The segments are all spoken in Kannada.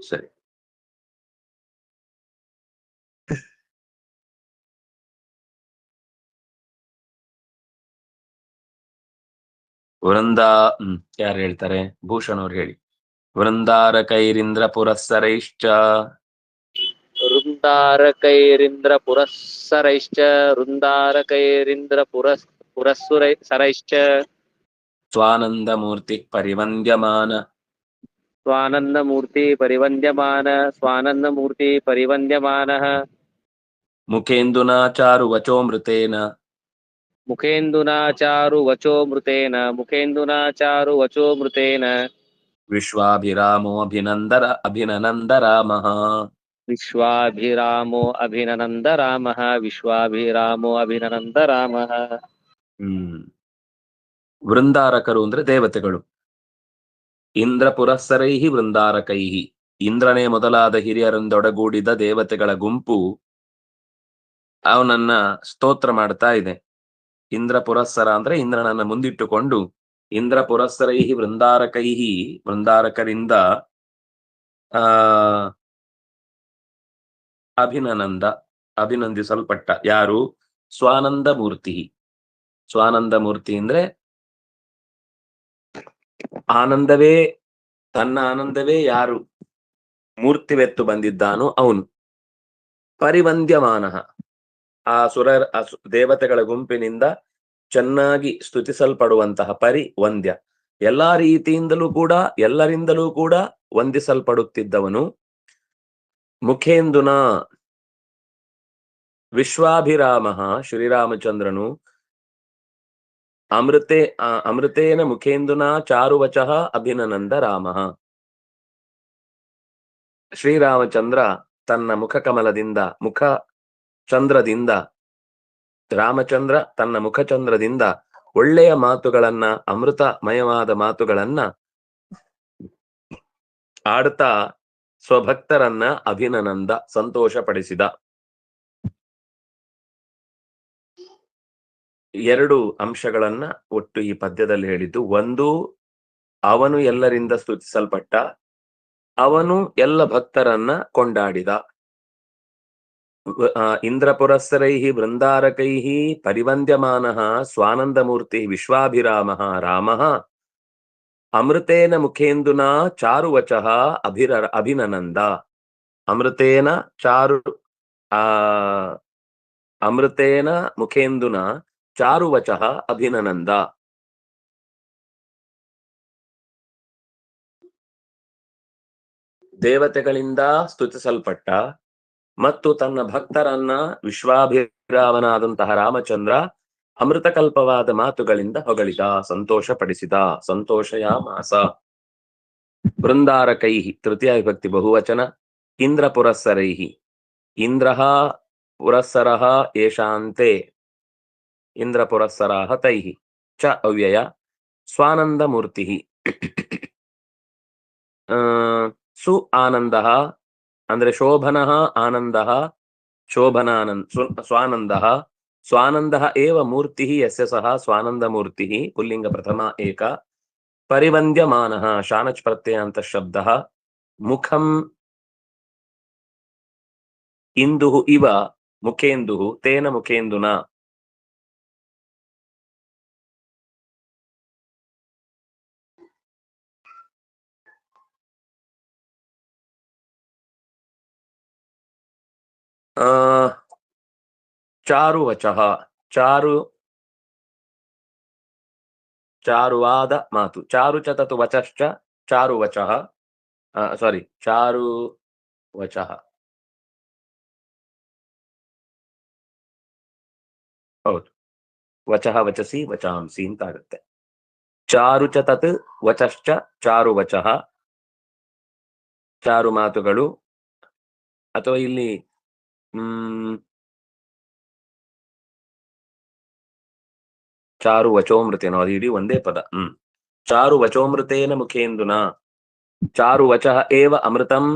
ಸರಿ. ವೃಂದಾ ಯಾರು ಹೇಳ್ತಾರೆ? ಭೂಷಣ್ ಅವ್ರು ಹೇಳಿ. ವೃಂದಾರಕೈರಿಂದ್ರ ಪುರಸ್ಸರೈಶ್ಚ ವೃಂದಾರಕೈರಿಂದ್ರ ಪುರಸ್ಸರೈಶ್ಚ ವೃಂದಾರಕೈರಿಂದ್ರ ಪುರಸ್ಸರೈಶ್ಚ ಸ್ವಾನಂದಮೂರ್ತಿ ಪರಿವಂದ್ಯಮಾನ ಸ್ವಾನಂದಮೂರ್ತಿ ಪರಿವಂದ್ಯಮಾನಃ ಮುಖೇಂದುನಾ ಚಾರು ವಚೋಮೃತೇನ ಮುಖೇಂದುನಾ ಚಾರು ವಚೋಮೃತೇನ ವಿಶ್ವಾಭಿರಾಮೋ ಅಭಿನನಂದ ರಾಮಃ. ವಿಶ್ವಾಭಿರಾಮೋ ಅಭಿನನಂದ ರಾಮಃ. ವೃಂದಾರಕರು ಅಂದ್ರೆ ದೇವತೆಗಳು. ಇಂದ್ರ ಪುರಸ್ಸರೈಹಿ ವೃಂದಾರಕೈಹಿ, ಇಂದ್ರನೇ ಮೊದಲಾದ ಹಿರಿಯರೊಂದೊಡಗೂಡಿದ ದೇವತೆಗಳ ಗುಂಪು ಅವನನ್ನ ಸ್ತೋತ್ರ ಮಾಡ್ತಾ ಇದೆ. ಇಂದ್ರ ಪುರಸ್ಸರ ಅಂದ್ರೆ ಇಂದ್ರನನ್ನ ಮುಂದಿಟ್ಟುಕೊಂಡು ಇಂದ್ರ ಪುರಸ್ಸರೈಹಿ ವೃಂದಾರಕೈಹಿ, ವೃಂದಾರಕರಿಂದ ಅಭಿನಂದಿಸಲ್ಪಟ್ಟ ಯಾರು? ಸ್ವಾನಂದ ಮೂರ್ತಿ. ಸ್ವಾನಂದ ಮೂರ್ತಿ ಅಂದ್ರೆ ಆನಂದವೇ, ತನ್ನ ಆನಂದವೇ ಯಾರು ಮೂರ್ತಿವೆತ್ತು ಬಂದಿದ್ದಾನೋ ಅವನು. ಪರಿವಂದ್ಯಮಾನ, ಆ ದೇವತೆಗಳ ಗುಂಪಿನಿಂದ ಚೆನ್ನಾಗಿ ಸ್ತುತಿಸಲ್ಪಡುವಂತಹ ಪರಿವಂದ್ಯ, ಎಲ್ಲಾ ರೀತಿಯಿಂದಲೂ ಕೂಡ ಎಲ್ಲರಿಂದಲೂ ಕೂಡ ವಂದಿಸಲ್ಪಡುತ್ತಿದ್ದವನು. ಮುಖೇಂದುನ ವಿಶ್ವಾಭಿರಾಮ, ಶ್ರೀರಾಮಚಂದ್ರನು ಅಮೃತೇನ ಮುಖೇಂದುನಾ ಚಾರುವಚಃ ಅಭಿನನಂದ ರಾಮ. ಶ್ರೀರಾಮಚಂದ್ರ ತನ್ನ ಮುಖಕಮಲದಿಂದ, ರಾಮಚಂದ್ರ ತನ್ನ ಮುಖಚಂದ್ರದಿಂದ ಒಳ್ಳೆಯ ಮಾತುಗಳನ್ನ, ಅಮೃತಮಯವಾದ ಮಾತುಗಳನ್ನ ಆಡ್ತಾ ಸ್ವಭಕ್ತರನ್ನ ಅಭಿನನಂದ, ಸಂತೋಷಪಡಿಸಿದ. ಎರಡು ಅಂಶಗಳನ್ನ ಒಟ್ಟು ಈ ಪದ್ಯದಲ್ಲಿ ಹೇಳಿದ್ದು. ಒಂದು, ಅವನು ಎಲ್ಲರಿಂದ ಸ್ತುತಿಸಲ್ಪಟ್ಟ, ಅವನು ಎಲ್ಲ ಭಕ್ತರನ್ನ ಕೊಂಡಾಡಿದ. ಇಂದ್ರ ಪುರಸ್ಸರೈಹಿ ವೃಂದಾರಕೈಹಿ ಪರಿವಂದ್ಯಮಾನಃ ಸ್ವಾನಂದಮೂರ್ತಿ ವಿಶ್ವಾಭಿರಾಮಃ ರಾಮಃ ಅಮೃತೇನ ಮುಖೇಂದುನಾ ಚಾರುವಚಃ ಅಭಿನನಂದ. ಅಮೃತೇನ ಮುಖೇಂದುನ ಚಾರುವಚಃ ಅಭಿನನಂದ. ದೇವತೆಗಳಿಂದ ಸ್ತುತಿಸಲ್ಪಟ್ಟ ಮತ್ತು ತನ್ನ ಭಕ್ತರನ್ನ ವಿಶ್ವಾಭಿರಾಮನಾದಂತಹ ರಾಮಚಂದ್ರ ಅಮೃತಕಲ್ಪವಾದ ಮಾತುಗಳಿಂದ ಹೊಗಳಿದ, ಸಂತೋಷಪಡಿಸಿದ. ಸಂತೋಷಯಾಮಾಸ. ವೃಂದಾರಕೈಹಿ ತೃತೀಯ ವಿಭಕ್ತಿ ಬಹುವಚನ. ಇಂದ್ರ ಪುರಸ್ಸರೈಹಿ, ಇಂದ್ರಃ ಪುರಸ್ಸರಃ ಯೇಷಾಂತೆ, ಇಂದ್ರ ಪುರಸ್ಸರಾಹ ತೈಹಿ ಚ ಅವ್ಯಯ. ಸ್ವಾನಂದಮೂರ್ತಿ ಸು ಆನಂದ ಅಂದ್ರೆ ಶೋಭನಃ ಆನಂದ, ಸ್ವಾನಂದ. ಸ್ವಾನಂದ ಏವ ಮೂರ್ತಿ ಯಸ್ಯ ಸಹ ಸ್ವಾನಂದಮೂರ್ತಿ, ಪುಲ್ಲಿಂಗ ಪ್ರಥಮ ಏಕ. ಪರಿವಂದ್ಯಮಾನಃ ಶಾನಚ್ ಪ್ರತ್ಯಯಾಂತ ಶಬ್ದಃ. ಮುಖಂ ಇಂದುಃ ಇವ ಮುಖೇಂದುಃ ತೇನ ಮುಖೇಂದುನ. ಚಾರುವಚಃ, ಚಾರುವಾದ ಮಾತು. ಚಾರುಚತತು ವಚಶ್ಚ ಚಾರುವಚಃ. ಚಾರುವಚಃ. ಹೌದು, ವಚಃ ವಚಸಿ ವಚಾಂಸಿ ಅಂತ ಆಗುತ್ತೆ. ಚಾರುಚತತ್ ವಚಶ್ಚ ಚಾರುವಚಃ, ಚಾರು ಮಾತುಗಳು. ಅಥವಾ ಇಲ್ಲಿ ಚಾರು ವಚೋಮೃತೇನೋ, ಅದು ಇಡೀ ಒಂದೇ ಪದ. ಚಾರು ವಚೋಮೃತೇನ ಮುಖೇಂದುನ. ಚಾರು ವಚಃ ಏವ ಅಮೃತಂ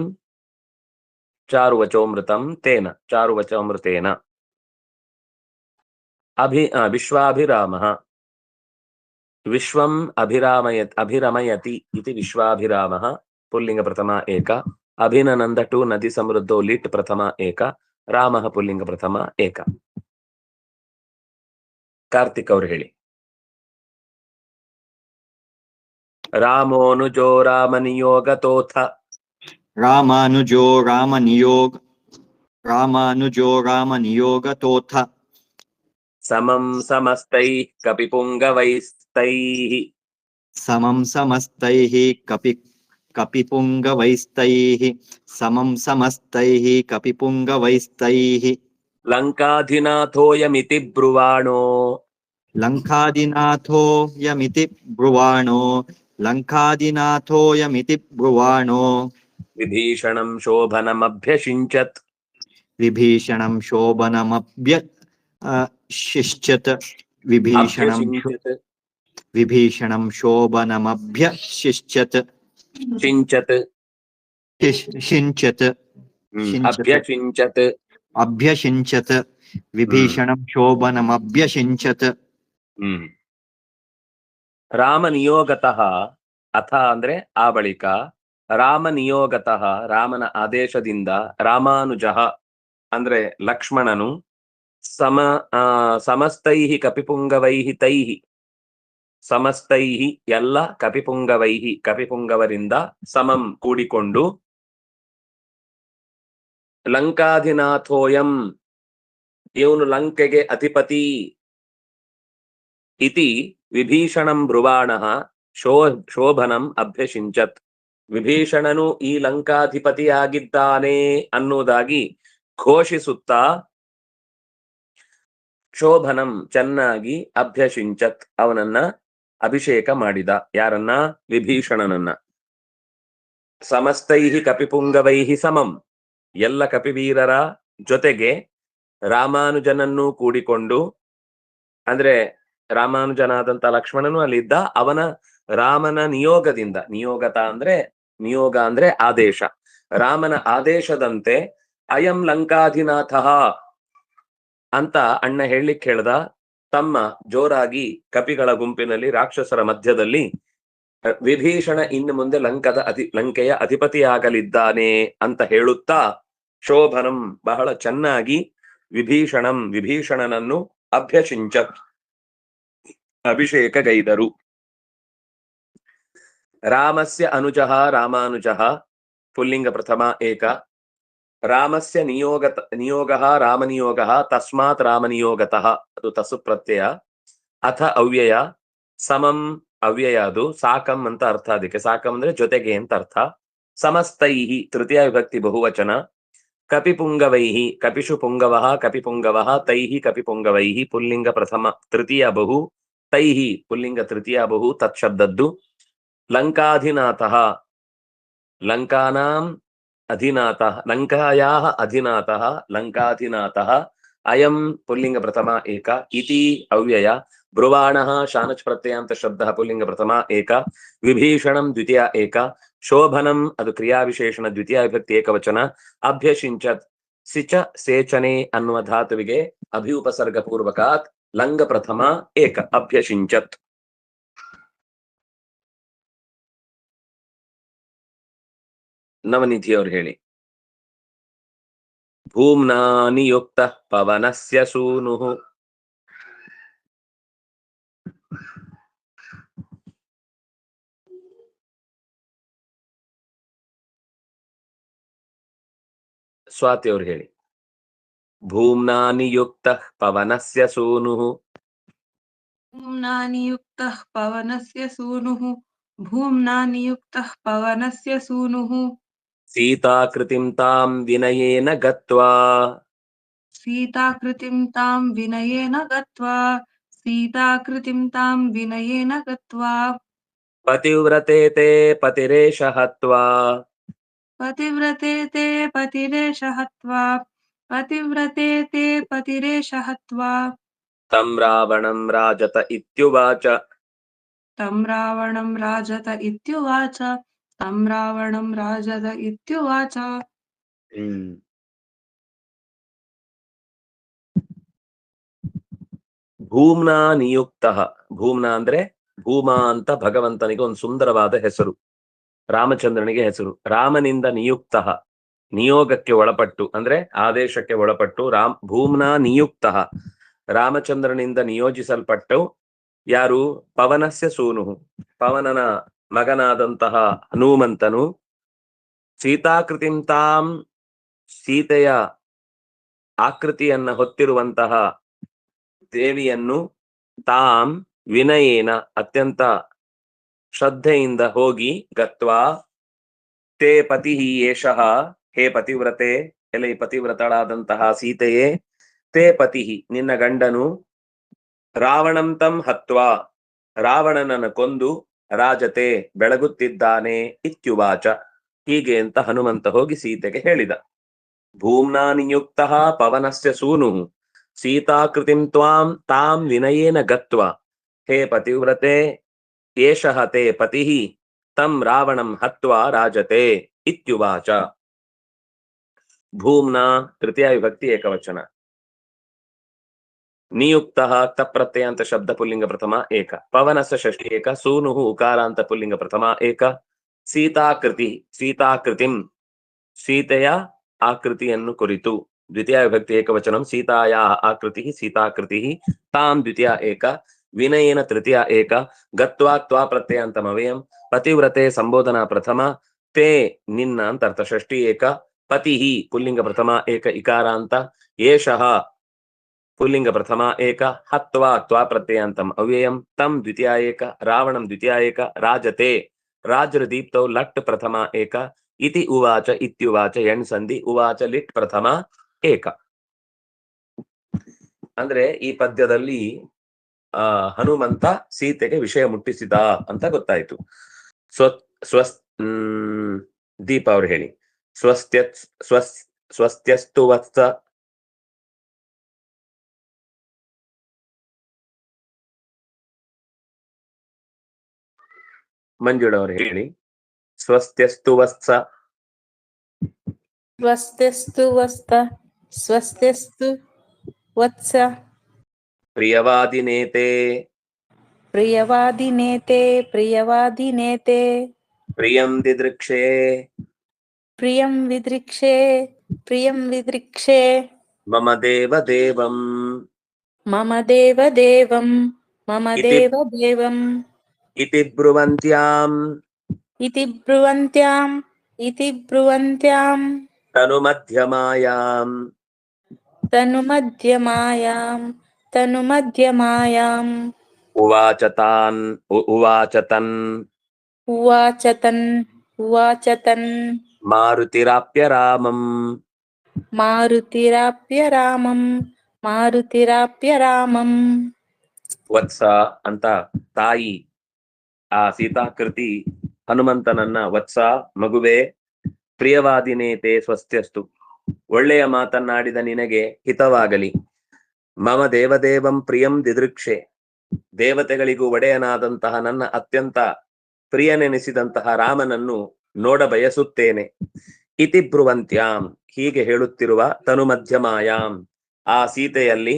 ಚಾರು ವಚೋಮೃತಂ ತೇನ ಚಾರು ವಚೋಮೃತೇನ. ವಿಶ್ವಾಭಿರಾಮಃ ವಿಶ್ವಂ ಅಭಿರಮಯತಿ ಇತಿ ವಿಶ್ವಾಭಿರಾಮಃ ಪುಲ್ಲಿಂಗ ಪ್ರಥಮ ಏಕ. ಅಭಿನನಂದ ಟು ನದಿ ಸಮೃದ್ಧೋ ಲಿಟ್ ಪ್ರಥಮ ಏಕ. ರಾಮ ಪುಲ್ಲಿಂಗ ಪ್ರಥಮ ಏಕ. ಕಾರ್ತಿಕ್ ಅವ್ರು ಹೇಳಿ. ರಾಮೋನುಜೋ ರಾಮ ನಿಯೋಗತೋಥ. ರಾಮಾನುಜೋ ರಾಮ ನಿಯೋಗತೋಥ. ಸಮಂ ಸಮಸ್ತೈ ಕಪಿಪುಂಗವೈಸ್ತೈಃ. ಸಮಂ ಸಮಸ್ತೈಃ ಕಪಿಪುಂಗವೈಸ್ತೈಃ. ಸಮಂ ಸಮಸ್ತೈಃ ಕಪಿಪುಂಗವೈಸ್ತೈಃ. ಲಂಕಾಧಿನಾಥೋಯಮಿತಿ ಬ್ರುವಾಣೋ. ಲಂಕಾದಿನಾಥೋಯಮಿತಿ ಬ್ರುವಾಣೋ. ಲಂಕಾದಿನಾಥೋಯಮಿತಿ ಬ್ರುವಾಣೋ. ವಿಭೀಷಣಂ ಶೋಭನಮಭ್ಯಷಿಂಚತ್. ವಿಭೀಷಣಂ ಶೋಭನಮಭ್ಯಷಿಷ್ಯತ್. ವಿಭೀಷಣಂ ಶೋಭನಮಭ್ಯಷಿಷ್ಯತ್. ಶಿಂಚತ್. ಶಿಂಚತ್. ಅಭ್ಯಷಿಂಚತ್. ಅಭ್ಯಷಿಂಚತ್. ವಿಭೀಷಣಂ ಶೋಭನಮಭ್ಯಷಿಂಚತ್. ರಾಮ ನಿಯೋಗತಃ. ಅಥ ಅಂದ್ರೆ ಆ ಬಳಿಕ. ರಾಮ ನಿಯೋಗತಃ ರಾಮನ ಆದೇಶದಿಂದ. ರಾಮಾನುಜಃ ಅಂದ್ರೆ ಲಕ್ಷ್ಮಣನು. ಸಮಸ್ತೈಃ ಕಪಿಪುಂಗವೈಃ ತೈಃ. ಸಮಸ್ತೈಃ ಎಲ್ಲ ಕಪಿಪುಂಗವೈಃ ಕಪಿಪುಂಗವರಿಂದ. ಸಮಂ ಕೂಡಿಕೊಂಡು. ಲಂಕಾಧಿನಾಥೋಯಂ ಇವನು ಲಂಕೆಗೆ ಅಧಿಪತಿ. ಇತಿ ವಿಭೀಷಣಂ ಬ್ರುವಾಣಃ ಶೋಭನಂ ಅಭ್ಯಷಿಂಚತ್. ವಿಭೀಷಣನು ಈ ಲಂಕಾಧಿಪತಿಯಾಗಿದ್ದಾನೆ ಅನ್ನುವುದಾಗಿ ಘೋಷಿಸುತ್ತಾ ಶೋಭನಂ ಚೆನ್ನಾಗಿ ಅಭ್ಯಷಿಂಚತ್ ಅವನನ್ನ ಅಭಿಷೇಕ ಮಾಡಿದ. ಯಾರನ್ನ? ವಿಭೀಷಣನನ್ನ. ಸಮಸ್ತೈಃ ಕಪಿಪುಂಗವೈಃ ಸಮಂ ಎಲ್ಲ ಕಪಿವೀರರ ಜೊತೆಗೆ ರಾಮಾನುಜನನ್ನು ಕೂಡಿಕೊಂಡು. ಅಂದ್ರೆ ರಾಮಾನುಜನಾದಂತ ಲಕ್ಷ್ಮಣನು ಅಲ್ಲಿದ್ದ. ಅವನ ರಾಮನ ನಿಯೋಗದಿಂದ. ನಿಯೋಗ ಅಂದ್ರೆ ಆದೇಶ. ರಾಮನ ಆದೇಶದಂತೆ ಅಯಂ ಲಂಕಾಧಿನಾಥ ಅಂತ ಅಣ್ಣ ಹೇಳಲಿಕ್ಕೆ ಹೇಳ್ದ. ತಮ್ಮ ಜೋರಾಗಿ ಕಪಿಗಳ ಗುಂಪಿನಲ್ಲಿ ರಾಕ್ಷಸರ ಮಧ್ಯದಲ್ಲಿ ವಿಭೀಷಣ ಇನ್ನು ಮುಂದೆ ಲಂಕೆಯ ಅಧಿಪತಿಯಾಗಲಿದ್ದಾನೆ ಅಂತ ಹೇಳುತ್ತಾ ಶೋಭನಂ ಬಹಳ ಚೆನ್ನಾಗಿ ವಿಭೀಷಣನನ್ನು ಅಭ್ಯಷಿಂಚತ್ ಅಭಿಷೇಕಗೈದರು. ರಾಮಸ್ಯ ಅನುಜಃ ರಾಮಾನುಜಃ ಪುಲ್ಲಿಂಗ ಪ್ರಥಮ ಏಕ. ರಾಮಸ್ಯ ನಿಯೋಗಃ ರಾಮನಿಯೋಗಃ ತಸ್ಮಾತ್ ರಾಮನಿಯೋಗತಃ ಅದು ತಸು ಪ್ರತ್ಯಯ. ಅಥ ಅವ್ಯಯ. ಸಮಂ ಅವ್ಯಯ ಅದು. ಸಾಕಂ ಅಂತ ಅರ್ಥ ಅದಕ್ಕೆ. ಸಾಕಂ ಅಂದ್ರೆ ಜೊತೆಗೆ ಅಂತ ಅರ್ಥ. ಸಮಸ್ತೈಃ ತೃತೀಯ ವಿಭಕ್ತಿ ಬಹುವಚನ. ಕಪಿಪುಂಗವೈಃ ಕಪಿಷು ಪುಂಗವಃ ಕಪಿಪುಂಗವಃ ತೈಃ ಕಪಿಪುಂಗವೈಃ ಪುಲ್ಲಿಂಗ ಪ್ರಥಮ ತೃತೀಯ ಬಹು. ತೈಃ ಪುಲ್ಲಿಂಗ ತೃತೀಯ ಬಹು ತತ್ಶಬ್ದದ್ದು. ಲಂಕಾಧಿನಾಥಃ ಲಂಕಾನಾಂ ಅಧಿನಾಥಃ ಲಂಕಾಯಾಃ ಅಧಿನಾಥಃ ಲಂಕಾಧಿನಾಥಃ. ಅಯಂ ಪುಲ್ಲಿಂಗ ಪ್ರಥಮ ಏಕ. ಇತಿ ಅವ್ಯಯ. ಬ್ರುವಾಣಃ ಶಾನಚ್ ಪ್ರತ್ಯಯಾಂತ ಶಬ್ದಃ ಪುಲ್ಲಿಂಗ ಪ್ರಥಮ ಏಕ. ವಿಭೀಷಣಂ ದ್ವಿತೀಯ ಏಕ. ಶೋಭನಂ ಅದು ಕ್ರಿಯಾವಿಶೇಷಣ ದ್ವಿತೀಯ ವಿಭಕ್ತಿ ಏಕವಚನ. ಅಭ್ಯಷಿಂಚತ್ ಸಿಚ ಸೇಚನೆ ಅನ್ನುವ ಧಾತುವಿಗೆ ಅಭಿಉಪಸರ್ಗ ಪೂರ್ವಕಾತ್ ಲಂಗ ಪ್ರಥಮ ಏಕ. ಅಭ್ಯಷಿಂಚತ್. ನವನಿಧಿ ಅವರು ಹೇಳಿ. ಭೂಮ್ನಾ ನಿಯುಕ್ತ ಪವನಸ್ಯ ಸೂನುಃ. ಸ್ವಾತಿ ಅವರು ಹೇಳಿ. ಭೂಮ್ನಾ ನಿಯುಕ್ತ ಪವನಸ್ಯ ಸೂನುಃ. ಭೂಮ್ನಾ ನಿಯುಕ್ತಃ ಪವನಸ್ಯ ಸೂನುಃ. ಭೂಮ್ನಾ ನಿಯುಕ್ತಃ ಪವನಸ್ಯ ಸೂನುಃ. ಸೀತಾಕೃತಿಂ ತಾಂ ವಿನಯೇನ ಗತ್ವಾ. ಸೀತಾಕೃತಿಂ ತಾಂ ವಿನಯೇನ ಗತ್ವಾ. ಸೀತಾಕೃತಿಂ ತಾಂ ವಿನಯೇನ ಗತ್ವಾ. ಪತಿವ್ರತೆ ತೇ ಪತಿರೇಷ ಹತ್ವಾ. ಪತಿವ್ರತೆ ತೇ ಪತಿರೇಷ ಹತ್ವಾ. ಪತಿವ್ರತೆ ತೇ ಪತಿರೇಷ ಹತ್ವಾ. ತಂ ರಾವಣಂ ರಾಜತ ಇತ್ಯುವಾಚ. ತಂ ರಾವಣಂ ರಾಜತ ಇತ್ಯುವಾಚ. ತಂ ರಾವಣಂ ರಾಜತ ಇತ್ಯುವಾಚ. ಭೂಮ್ನಾ ನಿಯುಕ್ತ. ಭೂಮ್ನಾ ಅಂದ್ರೆ ಭೂಮಾ ಅಂತ ಭಗವಂತನಿಗೆ ಒಂದು ಸುಂದರವಾದ ಹೆಸರು. ರಾಮಚಂದ್ರನಿಗೆ ಹೆಸರು. ರಾಮನಿಂದ ನಿಯುಕ್ತ, ನಿಯೋಗಕ್ಕೆ ಒಳಪಟ್ಟು ಅಂದ್ರೆ ಆದೇಶಕ್ಕೆ ಒಳಪಟ್ಟು, ಭೂಮ್ನಾ ನಿಯುಕ್ತ, ರಾಮಚಂದ್ರನಿಂದ ನಿಯೋಜಿಸಲ್ಪಟ್ಟು. ಯಾರು? ಪವನಸ್ಯ ಸೂನು, ಪವನನ ಮಗನಾದಂತಹ ಹನುಮಂತನು. ಸೀತಾಕೃತಿಂ ತಾಂ, ಸೀತೆಯ ಆಕೃತಿಯನ್ನ ಹೊತ್ತಿರುವಂತಹ ದೇವಿಯನ್ನು, ತಾಂ ವಿನಯೇನ, ಅತ್ಯಂತ ಶ್ರದ್ಧೆಯಿಂದ ಹೋಗಿ, ಗತ್ವಾ ತೇ ಪತಿ ಏಷಃ, ಹೇ ಪತಿವ್ರತೆ, ಎಲೆ ಪತಿವ್ರತಳಾದಂತಹ ಸೀತೆಯೇ, ತೇ ಪತಿ, ನಿನ್ನ ಗಂಡನು, ರಾವಣಂ ತಂ ಹತ್ವಾ, ರಾವಣನನ್ನು ಕೊಂದು, ರಾಜತೆ, ಬೆಳಗುತ್ತಿದ್ದಾನೆ, ಇತ್ಯುವಾಚ, ಹೀಗೆ ಅಂತ ಹನುಮಂತ ಹೋಗಿ ಸೀತೆಗೆ ಹೇಳಿದ. ಭೂಮ್ನಾ ನಿಯುಕ್ತ ಪವನಸ್ಯ ಸೂನು ಸೀತಾಕೃತಿಂ ತ್ವಾಂ ತಾಂ ವಿನಯೇನ ಗತ್ವಾ, ಹೇ ಪತಿವ್ರತೆ, ಏಷಃ ತೇ ಪತಿಃ ತಂ ರಾವಣಂ ಹತ್ವಾ ರಾಜತೆ, ಇತ್ಯುವಾಚ. ಭೂಮ್ನಾ ತೃತೀಯ ವಿಭಕ್ತಿ ಏಕವಚನ. ನಿಯುಕ್ತ ತಪ್ರತ್ಯಯ ಅಂತ ಶಬ್ದ ಪುಲ್ಲಿಂಗ ಪ್ರಥಮ ಏಕ. ಪವನಸ್ಯ ಷಷ್ಠಿ ಏಕ. ಸೂನು ಉಕಾರ ಅಂತ ಪುಲ್ಲಿಂಗ ಪ್ರಥಮ ಏಕ. ಸೀತಾಕೃತಿ, ಸೀತಾಕೃತಿಂ, ಸೀತೆಯ ಆಕೃತಿಯನ್ನು ಕುರಿತು ದ್ವಿತೀಯ ವಿಭಕ್ತಿ ಏಕವಚನಂ. ಸೀತಾಯಾ ಆಕೃತಿ ಸೀತಾಕೃತಿ. ತಾಂ ದ್ವಿತೀಯ ಏಕ. ವಿನಯೇನ ತೃತೀಯ ಏಕ. ಗತ್ವಾ ತ್ವಾ ಪ್ರತ್ಯಯಾಂತಮವ್ಯಯಂ. ಪತಿವ್ರತೆ ಸಂಬೋಧನಾ ಪ್ರಥಮ. ತೇ ನಿನ್ನ ಅಂತ ಅರ್ಥ ಷಷ್ಠಿ ಏಕ. ಪತಿ ಪುಲ್ಲಿಂಗ ಪ್ರಥಮ ಏಕ ಇಕಾರ ಅಂತ. ಏಷಃ ಪುಲ್ಲಿಂಗ ಪ್ರಥಮ ಏಕ. ಹತ್ವಾ ತ್ವಾ ಪ್ರತ್ಯಯಾಂತಂ ಅವ್ಯಯಂ. ತಂ ದ್ವಿತೀಯ ಏಕ. ರಾವಣಂ ದ್ವಿತೀಯ ಏಕ. ರಾಜತೆ ರಾಜ್ರ ದೀಪ್ತೌ ಲಟ್ ಪ್ರಥಮ ಏಕ. ಇತಿ ಉವಾಚ ಇತ್ಯುವಾಚ ಎಣ್ ಸಂಧಿ. ಉವಾಚ ಲಿಟ್ ಪ್ರಥಮ ಏಕ. ಅಂದ್ರೆ ಈ ಪದ್ಯದಲ್ಲಿ ಹನುಮಂತ ಸೀತೆಗೆ ವಿಷಯ ಮುಟ್ಟಿಸಿದ ಅಂತ ಗೊತ್ತಾಯ್ತು. ದೀಪ ಅವ್ರು ಹೇಳಿ. ಸ್ವಸ್ತ್ಯಸ್ತು ವತ್ಸ. ಮಂಜುಳವರು ಹೇಳಿ. ಸ್ವಸ್ತ್ಯಸ್ತು ವತ್ಸ. ಸ್ವಸ್ತ್ಯಸ್ತು ವಸ್ತ. ಸ್ವಸ್ತ್ಯಸ್ತು ವತ್ಸ. ಪ್ರಿಯವಾದಿನೇತೆ. ಪ್ರಿಯವಾದಿನೇತೆ. ಪ್ರಿಯವಾದಿನೇತೆ. ಪ್ರಿಯಂ ದಿದೃಕ್ಷೇ. ಪ್ರಿಯಂ ವಿದೃಕ್ಷೇ. ಪ್ರಿಯಂ ವಿದೃಕ್ಷೇ. ಮಮ ದೇವ ದೇವಂ. ಮಮ ದೇವ ದೇವಂ. ಮಮ ದೇವ ದೇವಂ. ಇತಿ ಬ್ರುವಂತ್ಯಾಂ. ಇತಿ ಬ್ರುವಂತ್ಯಾಂ. ಇತಿ ಬ್ರುವಂತ್ಯಾಂ. ತನು ಮಧ್ಯಮಾಯಾಂ. ತನು ಮಧ್ಯಮಾಯಾಂ. ತನು ಮಧ್ಯಮಾಯಾಂ. ಉವಾಚತಾನ್ ಉವಾಚತನ್. ಉವಾಚತನ್. ಉವಾಚತನ್. ಮಾರುತಿರಾಪ್ಯ ರಾಮಂ. ಮಾರುತಿರಾಪ್ಯ ರಾಮಂ. ಮಾರುತಿರಾಪ್ಯ ರಾಮಂ. ವತ್ಸ ಅಂತ ತಾಯಿ ಆ ಸೀತಾಕೃತಿ ಹನುಮಂತನನ್ನ, ವತ್ಸ ಮಗುವೆ, ಪ್ರಿಯವಾದಿನೇತೆ ಸ್ವಸ್ತ್ಯಸ್ತು, ಒಳ್ಳೆಯ ಮಾತನ್ನಾಡಿದ ನಿನಗೆ ಹಿತವಾಗಲಿ. ಮಮ ದೇವದೇವಂ ಪ್ರಿಯಂ ದಿದೃಕ್ಷೆ, ದೇವತೆಗಳಿಗೂ ಒಡೆಯನಾದಂತಹ ನನ್ನ ಅತ್ಯಂತ ಪ್ರಿಯನೆನಿಸಿದಂತಹ ರಾಮನನ್ನು ನೋಡ ಬಯಸುತ್ತೇನೆ. ಇತಿ ಬ್ರುವಂತ್ಯಾಂ, ಹೀಗೆ ಹೇಳುತ್ತಿರುವ ತನು ಮಧ್ಯಮಾಯಾಂ, ಆ ಸೀತೆಯಲ್ಲಿ,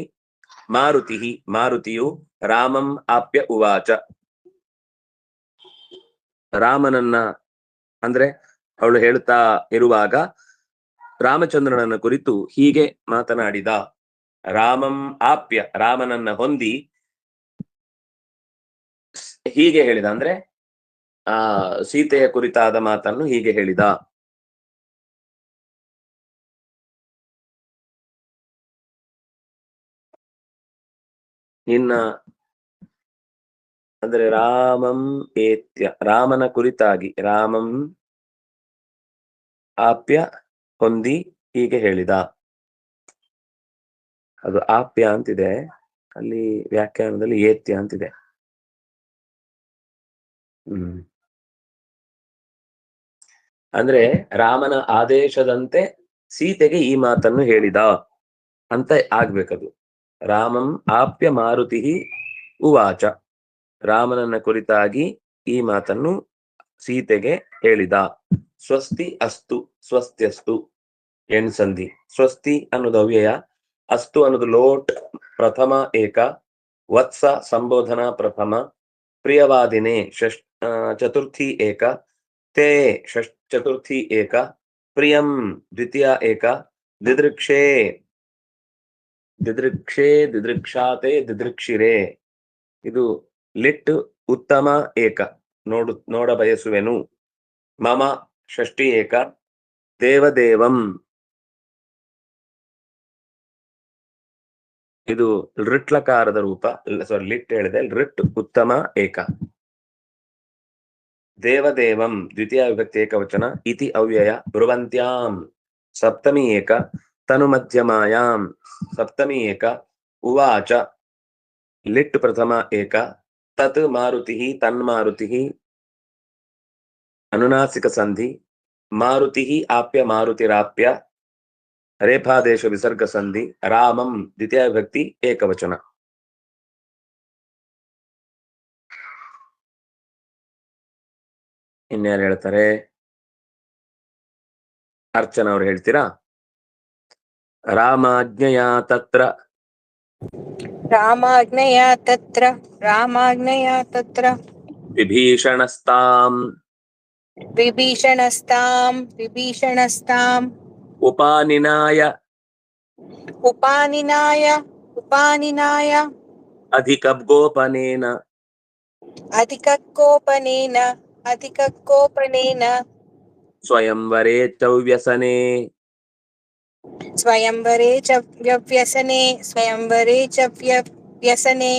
ಮಾರುತಿ, ಮಾರುತಿಯು, ರಾಮಂ ಆಪ್ಯ ಉವಾಚ, ರಾಮನನ್ನ ಅಂದ್ರೆ ಅವಳು ಹೇಳ್ತಾ ಇರುವಾಗ ರಾಮಚಂದ್ರನನ್ನ ಕುರಿತು ಹೀಗೆ ಮಾತನಾಡಿದ. ರಾಮಂ ಆಪ್ಯ, ರಾಮನನ್ನ ಹೊಂದಿ ಹೀಗೆ ಹೇಳಿದ, ಅಂದ್ರೆ ಸೀತೆಯ ಕುರಿತಾದ ಮಾತನ್ನು ಹೀಗೆ ಹೇಳಿದ. ಇನ್ನ ಅಂದ್ರೆ ರಾಮಂ ಏತ್ಯ, ರಾಮನ ಕುರಿತಾಗಿ, ರಾಮಂ ಆಪ್ಯ ಹೊಂದಿ ಹೀಗೆ ಹೇಳಿದ. ಅದು ಆಪ್ಯ ಅಂತಿದೆ, ಅಲ್ಲಿ ವ್ಯಾಖ್ಯಾನದಲ್ಲಿ ಏತ್ಯ ಅಂತಿದೆ. ಅಂದ್ರೆ ರಾಮನ ಆದೇಶದಂತೆ ಸೀತೆಗೆ ಈ ಮಾತನ್ನು ಹೇಳಿದ ಅಂತ ಆಗ್ಬೇಕದು. ರಾಮಂ ಆಪ್ಯ ಮಾರುತಿ ಉವಾಚ, ರಾಮನನ್ನ ಕುರಿತಾಗಿ ಈ ಮಾತನ್ನು ಸೀತೆಗೆ ಹೇಳಿದ. ಸ್ವಸ್ತಿ ಅಸ್ತು, ಸ್ವಸ್ತ್ಯಸ್ತು ಎಣ್ಸಂಧಿ. ಸ್ವಸ್ತಿ ಅನ್ನೋದು ಅವ್ಯಯ, ಅಸ್ತು ಅನ್ನೋದು ಲೋಟ್ ಪ್ರಥಮ ಏಕ, ವತ್ಸ ಸಂಬೋಧನಾ ಪ್ರಥಮ, ಪ್ರಿಯವಾದಿನೇ ಚತುರ್ಥಿ ಏಕ, ते चतुर्थी एक, प्रियं द्वितीया एक, दिदृक्षे दिदृक्षे दिदृक्षाते दिदೃಕ್ಷಿರೆ ಇದು ಲಿಟ್ ಉತ್ತಮ ಏಕ ನೋಡ ಬಯಸುವೆನು. ಮಮ ಷಷ್ಠಿ ಏಕ, ದೇವದೇವಂ ಇದು ಋಟ್ಲಕಾರದ ರೂಪ, ಸಾರಿ ಲಿಟ್ ಹೇಳಿದೆ, ಋಟ್ ಉತ್ತಮ ಏಕ. ದೇವದೇವಂ ದ್ವಿತೀಯ ವಿಭಕ್ತಿ ಏಕವಚನ. ಇತಿ ಅವ್ಯಯ ಬ್ರುವಂತ್ಯಾಂ ಸಪ್ತಮಿ ಏಕ, ತನು ಮಧ್ಯಮಾಯಾಂ ಸಪ್ತಮಿ ಏಕ, ಉವಾಚ ಲಿಟ್ ಪ್ರಥಮ ಏಕ, ತತ್ ಮಾರುತಿಃ ತನ್ಮಾರುತಿಃ ಅನುನಾಸಿಕ ಸಂಧಿ, ಮಾರುತಿಃ ಆಪ್ಯ ಮಾರುತಿರಾಪ್ಯ ರೇಫಾದೇಶ ವಿಸರ್ಗ ಸಂಧಿ, ರಾಮಂ ದ್ವಿತೀಯ ವಿಭಕ್ತಿ ಏಕವಚನ. ಇನ್ಯಾರು ಹೇಳ್ತಾರೆ? ಅರ್ಚನಾ ಅವ್ರು ಹೇಳ್ತೀರಾ? ರಾಮಾಜ್ಞೆಯ ತತ್ರ ರಾಮಾಜ್ಞೆಯ ತತ್ರ ವಿಭೀಷಣಸ್ತಾಂ ವಿಭೀಷಣಸ್ತಾಂ ಉಪಾನಿನಾಯ ಉಪಾನಿನಾಯ ಅಧಿಕಗೋಪನೇನ ಅಧಿಕಕೋಪನೇನ ಸ್ವಯಂವರೇ ಚವ್ಯಸನೆ ಸ್ವಯಂವರೇ ಚ ವ್ಯಸನೆ.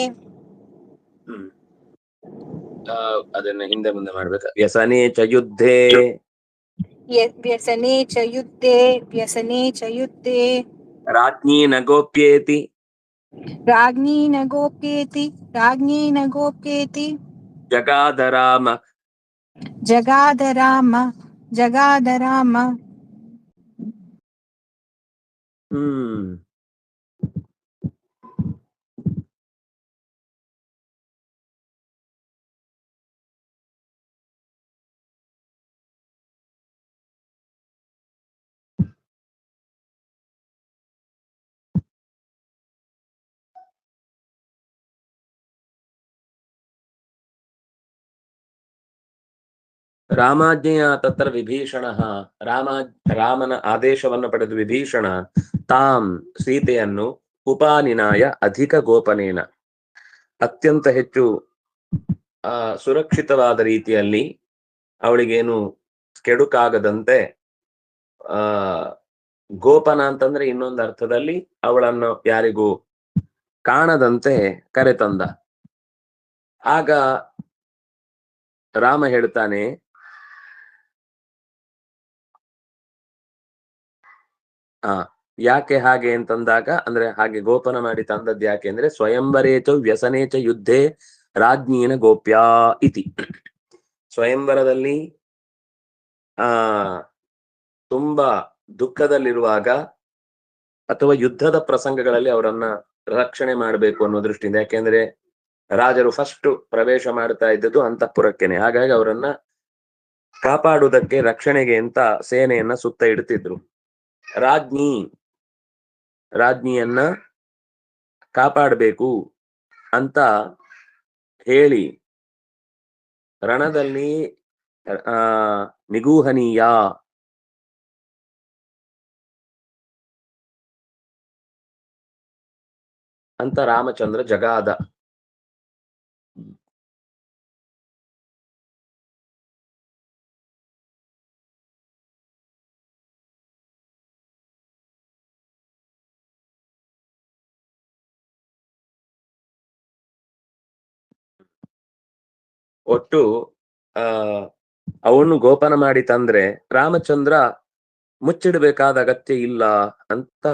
ಅದನ್ನ ಹಿಂದೆ ಮುಂದೆ ಮಾಡ್ಬೇಕು. ವ್ಯಸನೆ ಚ ಯುದ್ಧೇ ವ್ಯಸನೆ ಚ ಯುದ್ಧೇ ರಾಜ್ಞೀ ನ ಗೋಪ್ಯೇತಿ ರಾಜ್ಞೀ ನ ಗೋಪ್ಯೇತಿ ಜಗಾದರಾಮ. ರಾಮಾಜ್ಞೆಯ ತತ್ರ ವಿಭೀಷಣ ರಾಮನ ಆದೇಶವನ್ನು ಪಡೆದು ವಿಭೀಷಣ ತಾಂ ಸೀತೆಯನ್ನು ಉಪಾನಿನಾಯ ಅಧಿಕ ಗೋಪನೇನ ಅತ್ಯಂತ ಹೆಚ್ಚು ಸುರಕ್ಷಿತವಾದ ರೀತಿಯಲ್ಲಿ, ಅವಳಿಗೇನು ಕೆಡುಕಾಗದಂತೆ, ಗೋಪನ ಅಂತಂದ್ರೆ ಇನ್ನೊಂದು ಅರ್ಥದಲ್ಲಿ ಅವಳನ್ನು ಯಾರಿಗೂ ಕಾಣದಂತೆ ಕರೆತಂದ. ಆಗ ರಾಮ ಹೇಳ್ತಾನೆ, ಯಾಕೆ ಹಾಗೆ ಅಂತಂದಾಗ, ಅಂದ್ರೆ ಹಾಗೆ ಗೋಪನ ಮಾಡಿ ತಂದದ್ದು ಯಾಕೆ ಅಂದ್ರೆ ಸ್ವಯಂವರೇಚ ವ್ಯಸನೇಚ ಯುದ್ಧೇ ರಾಜ್ಞೀನ ಗೋಪ್ಯಾ ಇತಿ. ಸ್ವಯಂವರದಲ್ಲಿ ತುಂಬಾ ದುಃಖದಲ್ಲಿರುವಾಗ ಅಥವಾ ಯುದ್ಧದ ಪ್ರಸಂಗಗಳಲ್ಲಿ ಅವರನ್ನ ರಕ್ಷಣೆ ಮಾಡಬೇಕು ಅನ್ನೋ ದೃಷ್ಟಿಯಿಂದ, ಯಾಕೆಂದ್ರೆ ರಾಜರು ಫಸ್ಟ್ ಪ್ರವೇಶ ಮಾಡ್ತಾ ಇದ್ದದ್ದು ಅಂತಃಪುರಕ್ಕೇನೆ, ಹಾಗಾಗಿ ಅವರನ್ನ ಕಾಪಾಡುವುದಕ್ಕೆ ರಕ್ಷಣೆಗೆ ಅಂತ ಸೇನೆಯನ್ನ ಸುತ್ತ ಇಡ್ತಿದ್ರು. ರಾಜ್ಞಿಯನ್ನ ಕಾಪಾಡಬೇಕು ಅಂತ ಹೇಳಿ ರಣದಲ್ಲಿ ನಿಗೂಹನೀಯ ಅಂತ ರಾಮಚಂದ್ರ ಜಗಾದ. ಒಟ್ಟು ಅವನು ಗೋಪನ ಮಾಡಿ ತಂದ್ರೆ ರಾಮಚಂದ್ರ ಮುಚ್ಚಿಡಬೇಕಾದ ಅಗತ್ಯ ಇಲ್ಲ ಅಂತ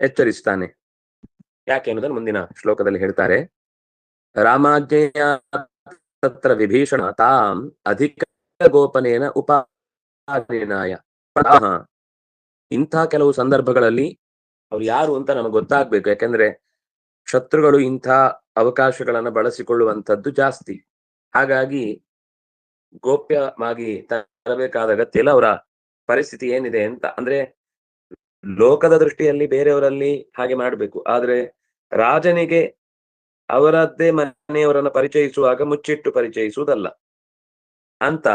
ಎಚ್ಚರಿಸ್ತಾನೆ. ಯಾಕೆ ಅನ್ನೋದನ್ನು ಮುಂದಿನ ಶ್ಲೋಕದಲ್ಲಿ ಹೇಳ್ತಾರೆ. ರಾಮಾಜ್ಞೆಯ ತತ್ರ ವಿಭೀಷಣ ತಾಂ ಅಧಿಕ ಗೋಪನೇನ ಉಪಾನಿನಾಯ. ಇಂಥ ಕೆಲವು ಸಂದರ್ಭಗಳಲ್ಲಿ ಅವ್ರು ಯಾರು ಅಂತ ನಮಗೆ ಗೊತ್ತಾಗ್ಬೇಕು, ಯಾಕೆಂದ್ರೆ ಶತ್ರುಗಳು ಇಂಥ ಅವಕಾಶಗಳನ್ನ ಬಳಸಿಕೊಳ್ಳುವಂಥದ್ದು ಜಾಸ್ತಿ. ಹಾಗಾಗಿ ಗೋಪ್ಯವಾಗಿ ತರಬೇಕಾದ ಅಗತ್ಯ ಇಲ್ಲ. ಅವರ ಪರಿಸ್ಥಿತಿ ಏನಿದೆ ಅಂತ, ಅಂದ್ರೆ ಲೋಕದ ದೃಷ್ಟಿಯಲ್ಲಿ ಬೇರೆಯವರಲ್ಲಿ ಹಾಗೆ ಮಾಡ್ಬೇಕು, ಆದ್ರೆ ರಾಜನಿಗೆ ಅವರದ್ದೇ ಮನೆಯವರನ್ನ ಪರಿಚಯಿಸುವಾಗ ಮುಚ್ಚಿಟ್ಟು ಪರಿಚಯಿಸುವುದಲ್ಲ. ಅಂತ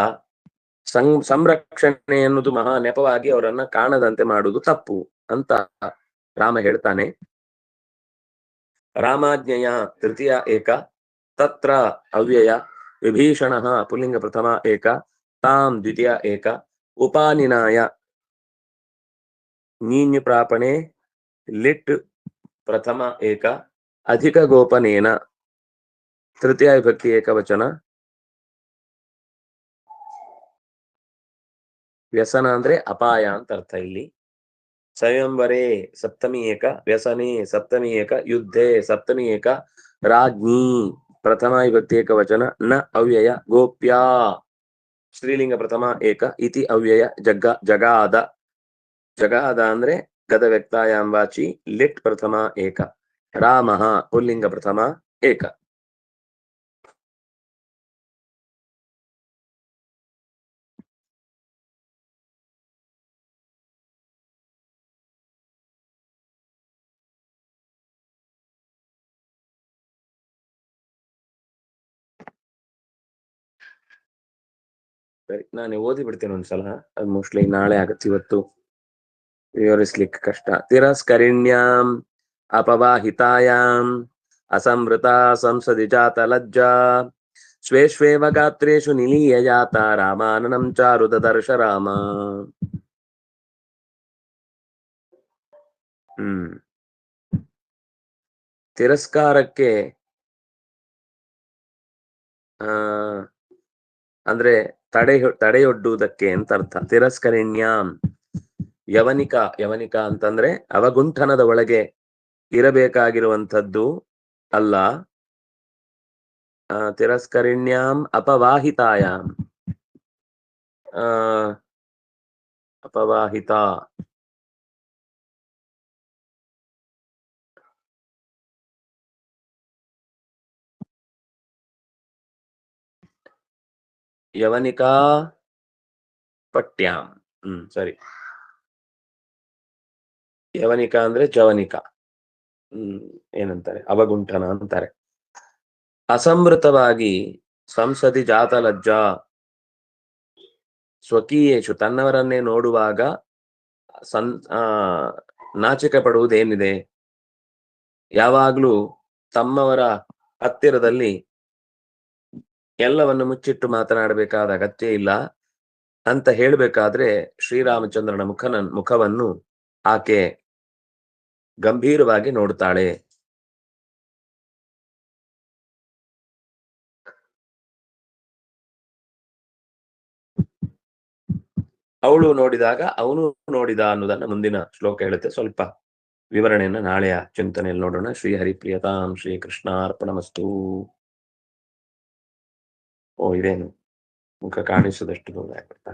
ಸಂರಕ್ಷಣೆ ಎನ್ನುವುದು ಮಹಾ ನೆಪವಾಗಿ ಅವರನ್ನ ಕಾಣದಂತೆ ಮಾಡುವುದು ತಪ್ಪು ಅಂತ ರಾಮ ಹೇಳ್ತಾನೆ. ರಾಮಾಜ್ಞೆಯ ತೃತೀಯ ಏಕ ತತ್ರ ಅವ್ಯಯ ವಿಭೀಷಣ ಪುಲ್ಲಿಂಗ ಪ್ರಥಮ ಏಕ ತಾಂ ದ್ವಿತೀಯ ಏಕ ಉಪಾನಿನಾಯ ನೀನ್ಯು ಪ್ರಾಪಣೆ ಲಿಟ್ ಪ್ರಥಮ ಏಕ ಅಧಿಕ ಗೋಪನೇನ ತೃತೀಯ ವಿಭಕ್ತಿ ಏಕವಚನ. ವ್ಯಸನ ಅಂದ್ರೆ ಅಪಾಯ ಅಂತ ಅರ್ಥ ಇಲ್ಲಿ. ಸ್ವಯಂವರೇ ಸಪ್ತಮಿ ಏಕ ವ್ಯಸನೆ ಸಪ್ತಮಿ ಏಕ ಯುದ್ಧೆ ಸಪ್ತಮಿ ಏಕ ರಾಜ್ಞಿ ಪ್ರಥಮ ವಿಭಕ್ತಿ ಏಕವಚನ ನ ಅವ್ಯಯ ಗೋಪ್ಯ ಸ್ತ್ರೀಲಿಂಗ ಪ್ರಥಮ ಏಕ ಇತಿ ಅವ್ಯಯ ಜಗಾದ ಜಗಾದ ಅಂದ್ರೆ ಗದ ವ್ಯಕ್ತಾಯಾಂ ವಾಚಿ ಲಿಟ್ ಪ್ರಥಮ ಏಕ ರಾಮಃ ಪುಲ್ಲಿಂಗ ಪ್ರಥಮ ಏಕ. ಸರಿ, ನಾನು ಓದಿ ಬಿಡ್ತೇನೆ ಒಂದ್ಸಲ. ಅದು ಮೋಸ್ಟ್ಲಿ ನಾಳೆ ಆಗತ್ತೆ, ಇವತ್ತು ವಿವರಿಸ್ಲಿಕ್ಕೆ ಕಷ್ಟ. ತಿರಸ್ಕರಿಣ್ಯಾಂ ಅಪವಾಹಿತಾಯಾಂ ಅಸಂವೃತ ಸಂಸದಿ ಜಾತ ಲಜ್ಜಾ ಸ್ವೇಷ್ವೇವ ಗಾತ್ರೇಷು ನಿಲೀಯ ಜಾತ ರಾಮಾನನಂ ಚಾರು ದದರ್ಶ ರಾಮ. ತಿರಸ್ಕಾರಕ್ಕೆ ಅಂದ್ರೆ ತಡೆಯೊಡ್ಡುವುದಕ್ಕೆ ಅಂತ ಅರ್ಥ. ತಿರಸ್ಕರಿಣ್ಯಾಂ ಯವನಿಕ ಅಂತಂದ್ರೆ ಅವಗುಂಠನದ ಒಳಗೆ ಇರಬೇಕಾಗಿರುವಂಥದ್ದು ಅಲ್ಲ. ತಿರಸ್ಕರಿಣ್ಯಾಂ ಅಪವಾಹಿತಾಯಾಂ ಅಪವಾಹಿತ ಯವನಿಕಾ ಪಟ್ಯಾಂ. ಸರಿ, ಯವನಿಕ ಅಂದ್ರೆ ಜವನಿಕ, ಏನಂತಾರೆ ಅವಗುಂಠನ ಅಂತಾರೆ. ಅಸಂವೃತವಾಗಿ ಸಂಸದಿ ಜಾತ ಲಜ್ಜಾ ಸ್ವಕೀಯೇಶು ತನ್ನವರನ್ನೇ ನೋಡುವಾಗ ನಾಚಿಕೆ ಪಡುವುದೇನಿದೆ. ಯಾವಾಗ್ಲೂ ತಮ್ಮವರ ಹತ್ತಿರದಲ್ಲಿ ಎಲ್ಲವನ್ನು ಮುಚ್ಚಿಟ್ಟು ಮಾತನಾಡಬೇಕಾದ ಅಗತ್ಯ ಇಲ್ಲ ಅಂತ ಹೇಳ್ಬೇಕಾದ್ರೆ ಶ್ರೀರಾಮಚಂದ್ರನ ಮುಖವನ್ನು ಆಕೆ ಗಂಭೀರವಾಗಿ ನೋಡ್ತಾಳೆ. ಅವಳು ನೋಡಿದಾಗ ಅವನು ನೋಡಿದ ಅನ್ನೋದನ್ನ ಮುಂದಿನ ಶ್ಲೋಕ ಹೇಳುತ್ತೆ. ಸ್ವಲ್ಪ ವಿವರಣೆಯನ್ನ ನಾಳೆಯ ಚಿಂತನೆಯಲ್ಲಿ ನೋಡೋಣ. ಶ್ರೀ ಹರಿಪ್ರಿಯತಾಂ ಶ್ರೀ ಕೃಷ್ಣಾರ್ಪಣಮಸ್ತು. ಇದೇನು ಮುಖ ಕಾಣಿಸದಷ್ಟು ದೂರ ಆಗ್ಬಿಡ್ತಾ.